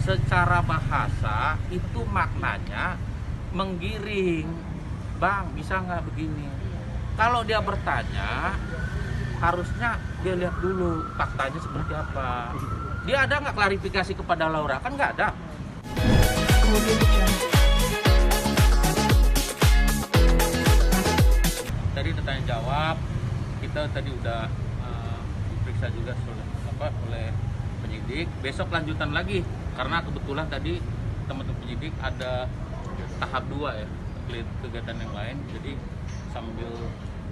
secara bahasa itu maknanya menggiring. Bang, bisa nggak begini? Kalau dia bertanya, harusnya dia lihat dulu faktanya seperti apa. Dia ada nggak klarifikasi kepada Laura? Kan nggak ada. Tadi tanya jawab, kita tadi udah diperiksa juga oleh penyidik. Besok lanjutan lagi, karena kebetulan tadi teman-teman penyidik ada tahap 2 ya, kegiatan yang lain. Jadi sambil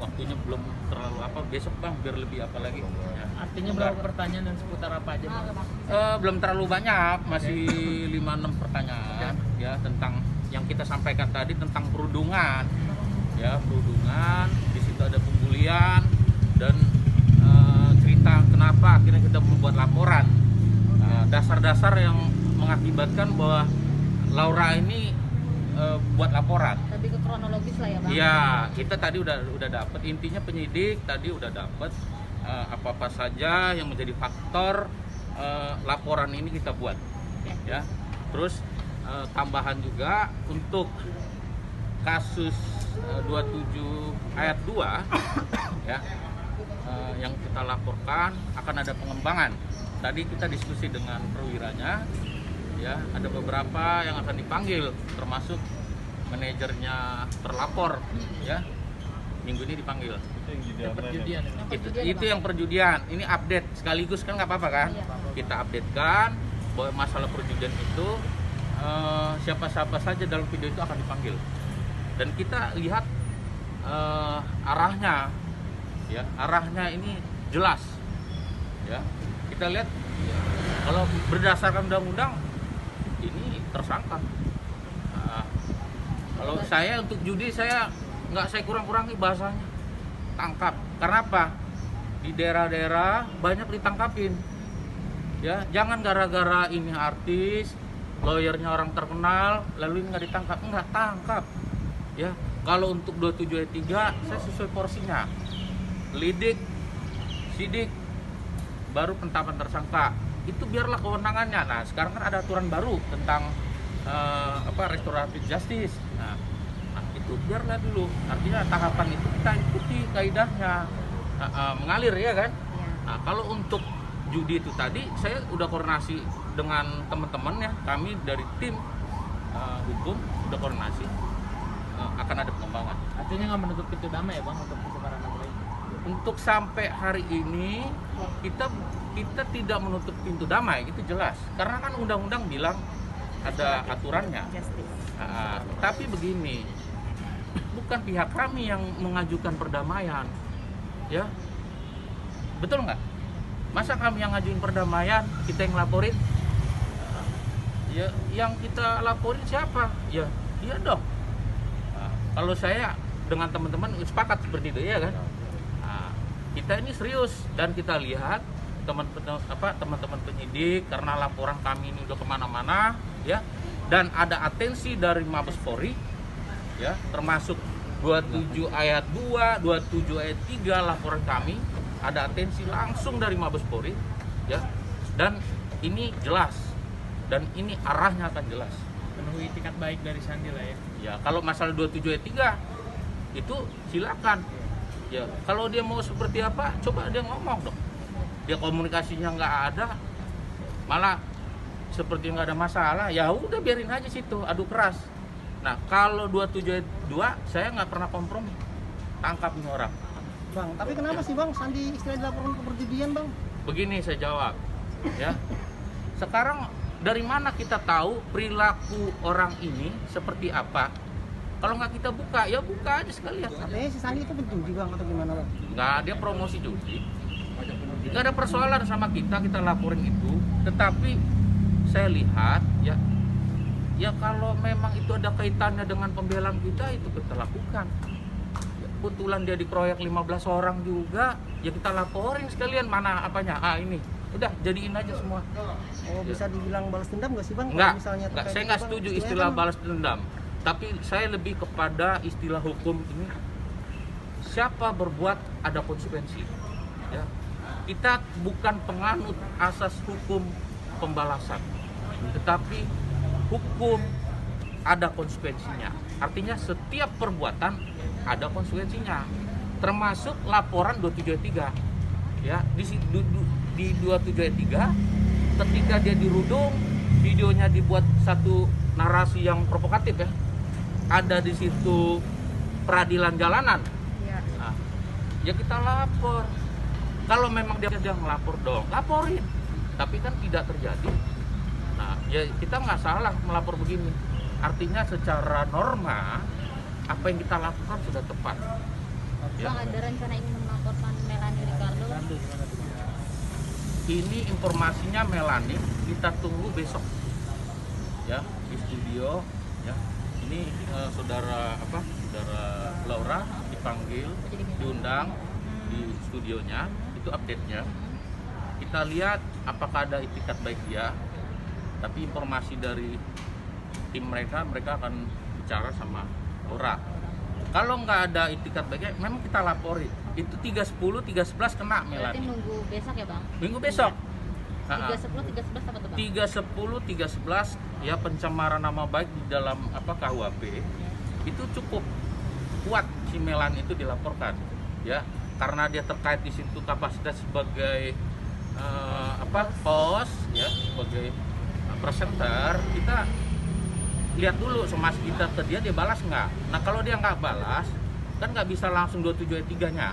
waktunya belum terlalu besok bang biar lebih lagi ya. Artinya berapa pertanyaan dan seputar apa aja bang? Belum terlalu banyak, masih 5-6 pertanyaan ya tentang yang kita sampaikan tadi tentang perundungan ya, perundungan. Di situ ada pembulian dan cerita kenapa akhirnya kita membuat laporan, dasar-dasar yang mengakibatkan bahwa Laura ini buat laporan. Lebih ke kronologis lah ya bang. Iya, kita tadi udah dapat, intinya penyidik tadi udah dapat apa-apa saja yang menjadi faktor laporan ini kita buat. Ya. Terus tambahan juga untuk kasus 27 ayat 2 ya, yang kita laporkan akan ada pengembangan. Tadi kita diskusi dengan perwiranya ya, ada beberapa yang akan dipanggil termasuk manajernya terlapor ya, minggu ini dipanggil. Perjudian. Itu yang perjudian. Ini update sekaligus kan nggak apa-apa kan? Kita updatekan bahwa masalah perjudian itu siapa-siapa saja dalam video itu akan dipanggil. Dan kita lihat arahnya ya, arahnya ini jelas ya. Kita lihat kalau berdasarkan undang-undang ini tersangka. Kalau saya untuk judi saya kurang-kurangi bahasanya, tangkap. Karena apa? Di daerah-daerah banyak ditangkapin. Ya, jangan gara-gara ini artis, lawyernya orang terkenal, lalu ini nggak ditangkap, nggak tangkap. Ya, kalau untuk 27 ayat 3 saya sesuai porsinya. Lidik, sidik, baru penetapan tersangka. Itu biarlah kewenangannya. Nah, sekarang kan ada aturan baru tentang restoratif justice. Nah, itu biarlah dulu. Artinya tahapan itu kita ikuti kaidahnya, mengalir ya kan. Nah, kalau untuk judi itu tadi saya udah koordinasi dengan teman-teman ya, kami dari tim hukum udah koordinasi, akan ada pengembangan. Artinya nggak menutup pintu damai ya bang untuk penyebaran nama ini? Untuk sampai hari ini kita tidak menutup pintu damai, itu jelas. Karena kan undang-undang bilang ada aturannya. Tapi begini, bukan pihak kami yang mengajukan perdamaian, ya, betul nggak? Masa kami yang ngajuin perdamaian, kita yang laporin? Ya, yang kita laporin siapa? Ya, dia dong. Kalau saya dengan teman-teman sepakat seperti itu ya kan? Kita ini serius dan kita lihat teman-teman penyidik, karena laporan kami ini udah kemana-mana ya, dan ada atensi dari Mabes Polri ya, termasuk 27 ayat 2, 27 ayat 3 laporan kami ada atensi langsung dari Mabes Polri ya, dan ini jelas dan ini arahnya akan jelas. Penuhi itikat baik dari Sandi lah ya. Ya, kalau masalah 27 ayat 3 itu silakan. Ya, kalau dia mau seperti apa, coba dia ngomong dong. Dia komunikasinya nggak ada, malah seperti nggak ada masalah, ya udah biarin aja situ, adu keras. Nah, kalau 27 ayat 2, saya nggak pernah kompromi. Tangkap ini orang. Bang, tapi kenapa sih bang Sandi istilah dilaporkan ke perjudian bang? Begini saya jawab, ya. Sekarang dari mana kita tahu perilaku orang ini seperti apa? Kalau nggak kita buka, ya buka aja sekalian. Artinya si Sandi itu penjudi bang atau gimana bang? Nggak, dia promosi judi. Nggak ada persoalan sama kita laporin itu. Tetapi saya lihat ya kalau memang itu ada kaitannya dengan pembelaan kita, itu kita lakukan. Ya, kebetulan dia dikeroyok 15 orang juga, ya kita laporin sekalian, mana apanya. Ini udah jadiin aja semua. Oh, bisa dibilang balas dendam nggak sih bang? Enggak, Misalnya saya nggak setuju istilah balas dendam. Tapi saya lebih kepada istilah hukum ini, siapa berbuat ada konsekuensi. Ya. Kita bukan penganut asas hukum pembalasan. Tetapi hukum ada konsekuensinya. Artinya setiap perbuatan ada konsekuensinya. Termasuk laporan 2723. Ya, di 2723 ketika dia dirudung, videonya dibuat satu narasi yang provokatif ya. Ada di situ peradilan jalanan. Nah, ya kita lapor. Kalau memang dia ngelapor dong, laporin. Tapi kan tidak terjadi. Nah, ya kita nggak salah melapor begini. Artinya secara norma apa yang kita lakukan sudah tepat. Ya. Bang, ada rencana ingin melaporkan Melanie Ricardo? Ini informasinya Melanie, kita tunggu besok. Ya, di studio. Ya, ini saudara Laura dipanggil, diundang di studionya. Itu update-nya. Kita lihat apakah ada itikat baik dia. Tapi informasi dari tim mereka akan bicara sama Laura. Kalau nggak ada itikat baiknya, memang kita laporin. Itu 310, 311 kena Berarti Melanie. nunggu besok ya Bang? Minggu besok. 310, 311 apa tuh Bang? 310, 311 ya pencemaran nama baik di dalam KUHP itu cukup kuat si Melanie itu dilaporkan ya, karena dia terkait di situ kapasitas sebagai pos ya, sebagai presenter. Kita lihat dulu somasi kita ke dia balas nggak. Nah kalau dia nggak balas kan nggak bisa langsung 2723-nya.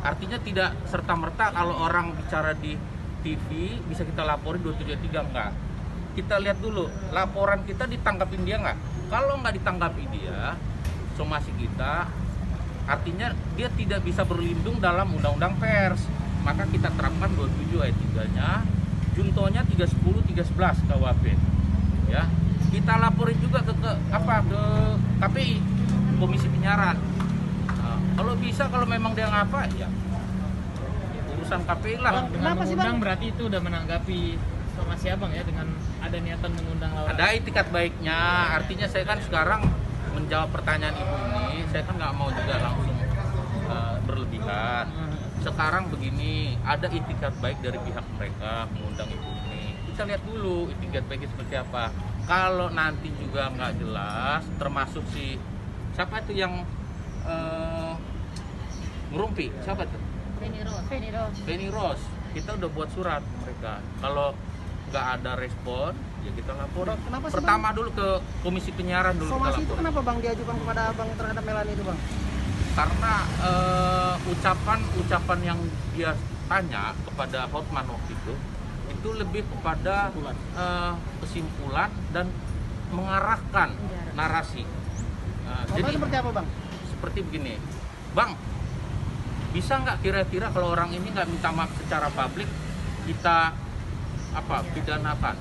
Artinya tidak serta-merta kalau orang bicara di TV bisa kita laporin 2723, enggak. Kita lihat dulu laporan kita ditanggapin dia nggak. Kalau nggak ditanggapi dia, somasi kita artinya dia tidak bisa berlindung dalam undang-undang pers. Maka kita terapkan 27 ayat 3-nya, juntonya 310 311 KUHP. Ya. Kita laporin juga ke KPI, Komisi Penyiaran. Nah, kalau bisa, kalau memang dia ngapa ya urusan KPI lah. Bang, dengan Kenapa sih, mengundang Bang? berarti itu udah menanggapi somasi abang ya, dengan ada niatan mengundang Laura. Ada itikat baiknya, artinya saya kan sekarang menjawab pertanyaan ibu ini, saya kan nggak mau juga langsung berlebihan. Sekarang begini, ada itikat baik dari pihak mereka mengundang ibu ini. Kita lihat dulu itikat baiknya seperti apa. Kalau nanti juga nggak jelas, termasuk si siapa itu yang ngerumpi, siapa tuh? Penny Rose. Kita udah buat surat mereka. Kalau nggak ada respon, ya kita lapor. Kenapa sih, Pertama dulu ke Komisi Penyiaran dulu kita Somasi itu lapor. kenapa Bang diajukan kepada Abang terhadap Melanie itu Bang? Karena ucapan yang dia tanya kepada Hotman waktu itu lebih kepada kesimpulan dan mengarahkan narasi. Jadi seperti apa Bang? Seperti begini, Bang, bisa nggak kira-kira kalau orang ini nggak minta maaf secara publik, kita pidanakan,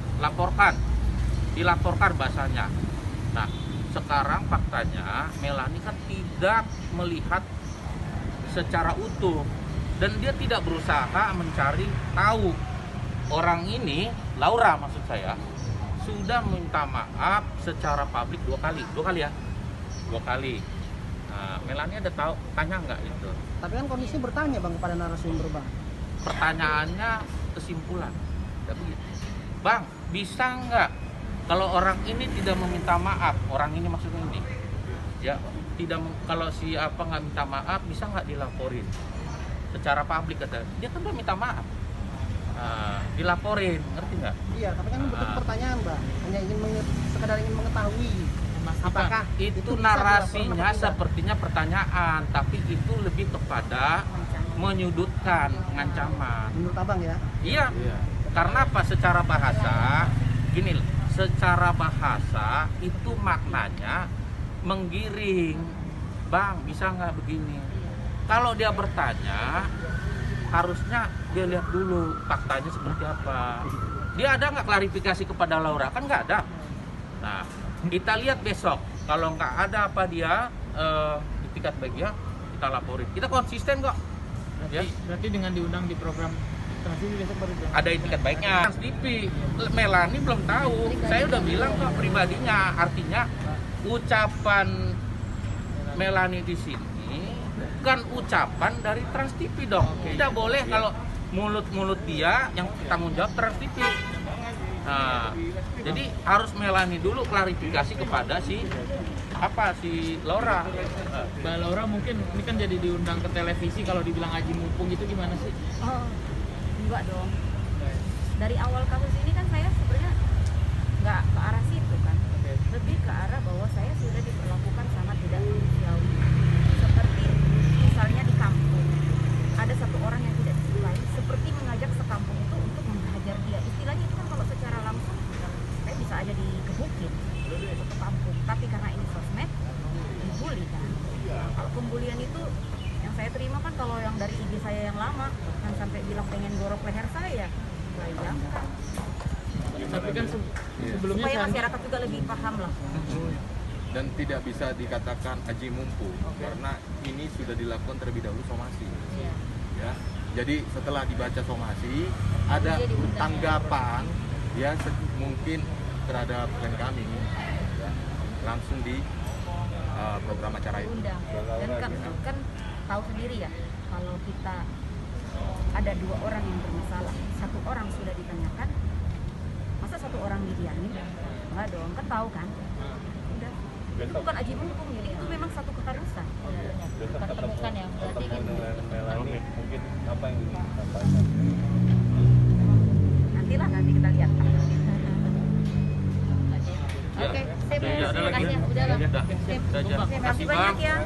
dilaporkan bahasanya. Nah, sekarang faktanya Melanie kan tidak melihat secara utuh dan dia tidak berusaha mencari tahu. Orang ini, Laura maksud saya, sudah minta maaf secara publik dua kali ya. Nah, Melanie ada tahu, tanya nggak itu? Tapi kan kondisi bertanya Bang kepada narasumber Bang. Pertanyaannya kesimpulan. Tapi, Bang, bisa nggak kalau orang ini tidak meminta maaf, orang ini maksudnya ini, ya kalau si nggak minta maaf, bisa nggak dilaporin secara publik kata dia kan udah minta maaf. Dilaporin, ngerti nggak? Iya, tapi kan bentuk pertanyaan Bang. Hanya sekedar ingin mengetahui apakah Itu bisa narasinya dilaporkan atau tidak. sepertinya pertanyaan, tapi itu lebih kepada menyudutkan, pengancaman. Menurut Abang ya? Iya. Karena apa? Secara bahasa, gini loh, secara bahasa itu maknanya menggiring. Bang, bisa nggak begini? Kalau dia bertanya, harusnya dia lihat dulu faktanya seperti apa. Dia ada nggak klarifikasi kepada Laura? Kan nggak ada. Nah, kita lihat besok. Kalau nggak ada apa dia itikat baik dia, kita laporin. Kita konsisten kok. Berarti dengan diundang di program Trans TV besok baru diundang. Ada itikat baiknya. Trans TV, Melanie belum tahu. Saya udah bilang kok pribadinya. Artinya ucapan Melanie di sini bukan ucapan dari Trans TV dong. Tidak boleh kalau mulut-mulut dia yang tanggung jawab Trans TV. Nah, jadi harus Melani dulu klarifikasi kepada si Laura. Mbak Laura mungkin ini kan jadi diundang ke televisi, kalau dibilang aji mumpung itu gimana sih? Oh, enggak dong. Dari awal kasus ini kan saya sebenarnya nggak ke arah situ kan. Lebih ke arah bahwa saya sudah diperlakukan sangat tidak manusiawi. Seperti misalnya di kampung, ada satu orang yang tidak disukai, seperti mengajak sekampung itu untuk menghajar dia. Istilahnya itu kan kalau secara langsung, saya bisa aja dikebukin ke kampung. Tapi karena ini sosmed, dibully kan. Kalau pembulian itu yang saya terima kan kalau yang dari IG saya yang lama kan sampai bilang pengen gorok leher saya, bayangkan. Tapi kan sebelumnya Supaya Sandi, masyarakat juga lebih paham lah. Dan tidak bisa dikatakan aji mumpung karena ini sudah dilakukan terlebih dahulu somasi. Iya. Ya. Jadi setelah dibaca somasi ada Dia diundang. tanggapan ya mungkin terhadap klien kami ya, langsung di program acara itu. Undang. Dan kan tahu sendiri ya, kalau kita ada 2 orang yang bermasalah, 1 orang sudah ditanyakan, masa 1 orang didiamin? Enggak dong, kan tahu kan? Udah. Itu bukan aji mumpung, jadi itu memang satu keharusan. Pertemukan ya, berarti kan Mungkin apa yang disampaikan? Nanti kita lihat. Oke, sip, Tidak ada terima lagi. kasih ya, udah lah. Udah. Sip. Udah aja. Terima kasih Bang. banyak ya.